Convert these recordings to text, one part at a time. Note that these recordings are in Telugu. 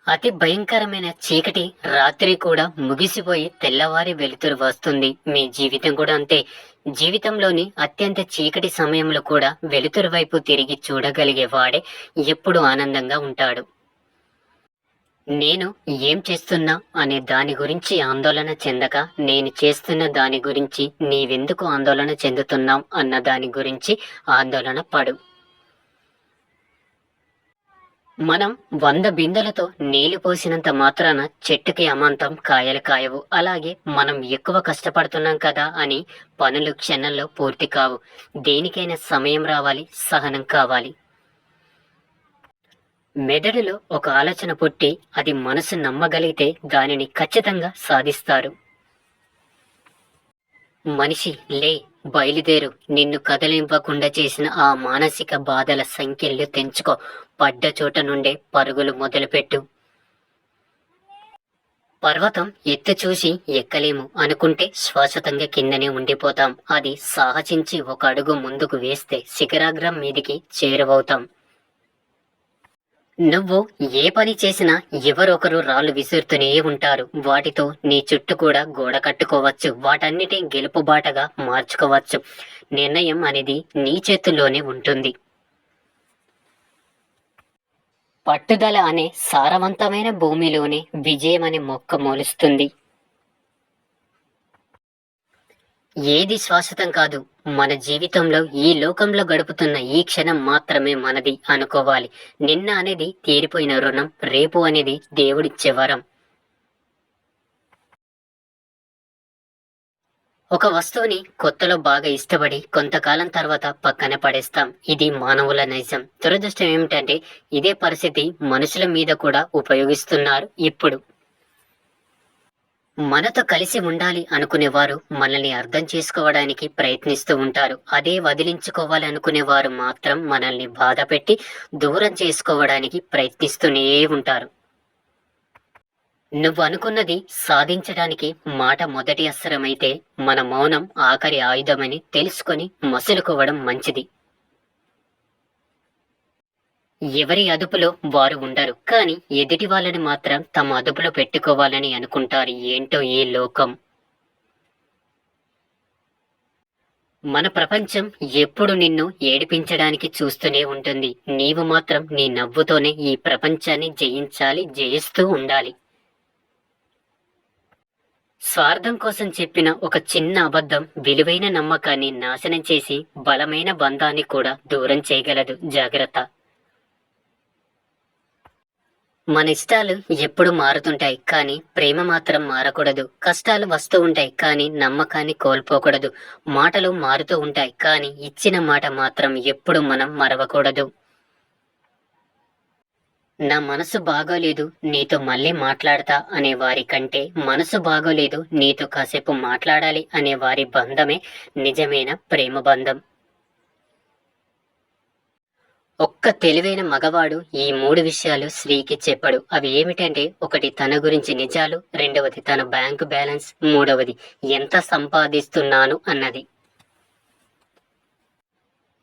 అతి భయంకరమైన చీకటి రాత్రి కూడా ముగిసిపోయి తెల్లవారి వెలుతురు వస్తుంది. మీ జీవితం కూడా అంతే. జీవితంలోని అత్యంత చీకటి సమయంలో కూడా వెలుతురు వైపు తిరిగి చూడగలిగే వాడే ఎప్పుడు ఆనందంగా ఉంటాడు. నేను ఏం చేస్తున్నా అనే దాని గురించి ఆందోళన చెందక, నేను చేస్తున్న దాని గురించి నీవెందుకు ఆందోళన చెందుతున్నావు అన్న దాని గురించి ఆందోళన పడు. మనం 100 బిందెలతో నీళ్లు పోసినంత మాత్రాన చెట్టుకి అమాంతం కాయలు కాయవు. అలాగే మనం ఎక్కువ కష్టపడుతున్నాం కదా అని పనులు క్షణంలో పూర్తి కావు. దేనికైనా సమయం రావాలి, సహనం కావాలి. మెదడులో ఒక ఆలోచన పుట్టి అది మనసు నమ్మగలిగితే దానిని ఖచ్చితంగా సాధిస్తారు. మనిషి లే, బయలుదేరు. నిన్ను కదలింపకుండా చేసిన ఆ మానసిక బాధల సంఖ్యలు తెంచుకో. పడ్డ చోట నుండే పరుగులు మొదలుపెట్టు. పర్వతం ఎత్తు చూసి ఎక్కలేము అనుకుంటే శాశ్వతంగా కిందనే ఉండిపోతాం. అది సాహసించి ఒక అడుగు ముందుకు వేస్తే శిఖరాగ్రం మీదికి చేరువవుతాం. నువ్వు ఏ పని చేసినా ఎవరొకరు రాళ్ళు విసురుతూనే ఉంటారు. వాటితో నీ చుట్టూ కూడా గోడ కట్టుకోవచ్చు. వాటన్నిటి గెలుపుబాటగా మార్చుకోవచ్చు. నిర్ణయం అనేది నీ చేతుల్లోనే ఉంటుంది. పట్టుదల అనే సారవంతమైన భూమిలోనే విజయం అనే మొక్క మొలుస్తుంది. ఏది శాశ్వతం కాదు. మన జీవితంలో ఈ లోకంలో గడుపుతున్న ఈ క్షణం మాత్రమే మనది అనుకోవాలి. నిన్న అనేది తీరిపోయిన రుణం, రేపు అనేది దేవుడిచ్చే వరం. ఒక వస్తువుని కొత్తలో బాగా ఇష్టపడి కొంతకాలం తర్వాత పక్కన పడేస్తాం. ఇది మానవుల నైజం. దురదృష్టం ఏమిటంటే ఇదే పరిస్థితి మనుషుల మీద కూడా ఉపయోగిస్తున్నారు ఇప్పుడు. మనతో కలిసి ఉండాలి అనుకునేవారు మనల్ని అర్థం చేసుకోవడానికి ప్రయత్నిస్తూ ఉంటారు. అదే వదిలించుకోవాలి అనుకునేవారు మాత్రం మనల్ని బాధ పెట్టి దూరం చేసుకోవడానికి ప్రయత్నిస్తూనే ఉంటారు. నువ్వు అనుకున్నది సాధించడానికి మాట మొదటి అస్త్రమైతే మన మౌనం ఆఖరి ఆయుధమని తెలుసుకొని మసులుకోవడం మంచిది. ఎవరి అదుపులో వారు ఉండరు, కానీ ఎదుటి వాళ్ళని మాత్రం తమ అదుపులో పెట్టుకోవాలని అనుకుంటారు. ఏంటో ఈ లోకం. మన ప్రపంచం ఎప్పుడు నిన్ను ఏడిపించడానికి చూస్తూనే ఉంటుంది. నీవు మాత్రం నీ నవ్వుతోనే ఈ ప్రపంచాన్ని జయించాలి, జయిస్తూ ఉండాలి. స్వార్థం కోసం చెప్పిన ఒక చిన్న అబద్ధం విలువైన నమ్మకాన్ని నాశనం చేసి బలమైన బంధాన్ని కూడా దూరం చేయగలదు. జాగ్రత్త. మన ఇష్టాలు ఎప్పుడు మారుతుంటాయి, కానీ ప్రేమ మాత్రం మారకూడదు. కష్టాలు వస్తూ ఉంటాయి, కానీ నమ్మకాన్ని కోల్పోకూడదు. మాటలు మారుతూ ఉంటాయి, కానీ ఇచ్చిన మాట మాత్రం ఎప్పుడు మనం మరవకూడదు. నా మనసు బాగోలేదు, నీతో మళ్ళీ మాట్లాడతా అనే వారి కంటే మనసు బాగోలేదు, నీతో కాసేపు మాట్లాడాలి అనే వారి బంధమే నిజమైన ప్రేమ బంధం. ఒక్క తెలివైన మగవాడు ఈ 3 విషయాలు స్త్రీకి చెప్పడు. అవి ఏమిటంటే, ఒకటి తన గురించి నిజాలు, రెండవది తన బ్యాంకు బ్యాలెన్స్, మూడవది ఎంత సంపాదిస్తున్నాను అన్నది.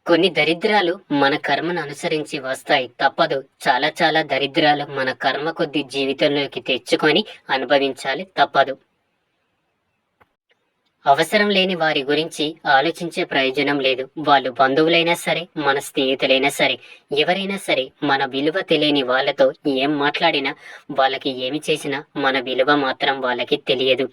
కొన్ని దరిద్రాలు మన కర్మను అనుసరించి వస్తాయి, తప్పదు. చాలా చాలా దరిద్రాలు మన కర్మ కొద్ది జీవితంలోకి తెచ్చుకొని అనుభవించాలి, తప్పదు. అవసరం లేని వారి గురించి ఆలోచించే ప్రయోజనం లేదు. వాళ్ళు బంధువులైనా సరే, మన స్నేహితులైనా సరే, ఎవరైనా సరే. మన విలువ తెలియని వాళ్ళతో ఏం మాట్లాడినా, వాళ్ళకి ఏమి చేసినా మన విలువ మాత్రం వాళ్ళకి తెలియదు.